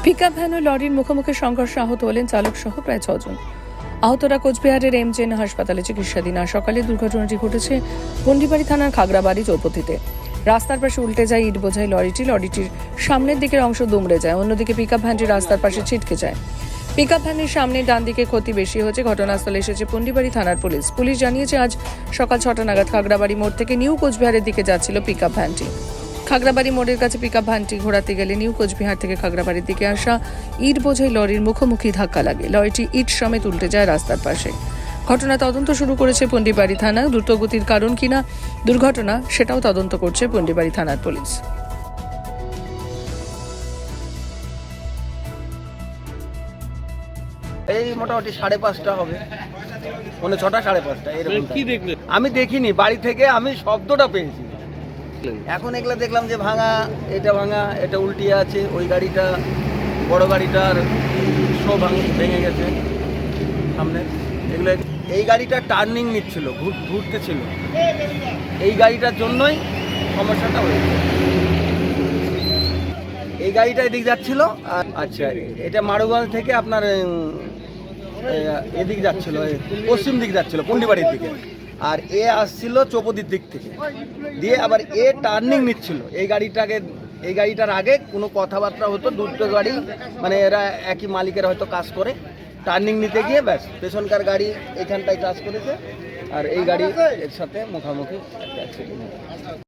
Pickup van ও লরির মুখোমুখি সংঘর্ষে আহত হলেন চালক সহ প্রায় 6 জন। আহতরা কোচবিহারের এমজেএন হাসপাতালে চিকিৎসাধীন। আর সকালে দুর্ঘটনাটি ঘটেছে পন্ডিবাড়ি থানার খাগড়াবাড়ি চৌপতিতে। রাস্তার পাশে উল্টে যায় ইট বোঝাই লরিটির সামনের দিকের অংশ দুমড়ে যায়, অন্যদিকে পিকআপ ভ্যানটি রাস্তার পাশে ছিটকে যায়। পিকআপ ভ্যানের সামনে ডান দিকে ক্ষতি বেশি হয়েছে। ঘটনাস্থলে এসেছে পন্ডিবাড়ি থানার পুলিশ জানিয়েছে আজ সকাল 6টা নাগাদ খাগড়াবাড়ি মোড় থেকে নিউ কোচবিহারের দিকে যাচ্ছিল পিকআপ ভ্যানটি। খাগড়াবাড়ি মোড়ের কাছে পিকআপ ভ্যানটি ঘোরাতে গেলে নিউ কোচবিহার থেকে খাগড়াবাড়ির দিকে আসা ইট বোঝাই লরির মুখোমুখি ধাক্কা লাগে। লরিটি ইট সমেত উল্টে যায় রাস্তার পাশে। ঘটনা তদন্ত শুরু করেছে পন্ডিবাড়ি থানা। দ্রুতগতির কারণ কিনা দুর্ঘটনা সেটাও তদন্ত করছে পন্ডিবাড়ি থানার পুলিশ। এই মোটামুটি 5:30 হবে, মানে 6টা 5:30 এরকম। কি দেখলেন? আমি দেখিনি, বাড়ি থেকে আমি শব্দটা পেয়েছি। এখন এগুলো দেখলাম যে ভাঙা, এটা উল্টিয়ে আছে। ওই গাড়িটা, বড় গাড়িটার ভেঙে গেছে সামনে। এগুলো, এই গাড়িটা টার্নিং নিচ্ছিল, ঘুরতেছিল। এই গাড়িটার জন্যই সমস্যাটা হয়েছে। এই গাড়িটা এদিক যাচ্ছিল। আচ্ছা, এটা মারুগঞ্জ থেকে আপনার এদিক যাচ্ছিল, পশ্চিম দিক যাচ্ছিল পন্ডিবাড়ির দিকে। আর এ আসছিল চৌপতির দিক থেকে, দিয়ে আবার এ টার্নিং নিচ্ছিল। এই গাড়িটার আগে কোনো কথাবার্তা হতো, দুটো গাড়ি, মানে এরা একই মালিকের হয়তো কাজ করে। টার্নিং নিতে গিয়ে ব্যাস পেছনকার গাড়ি এখানটায় কাজ করেছে, আর এই গাড়ি এর সাথে মুখামুখি একটা অ্যাক্সিডেন্ট।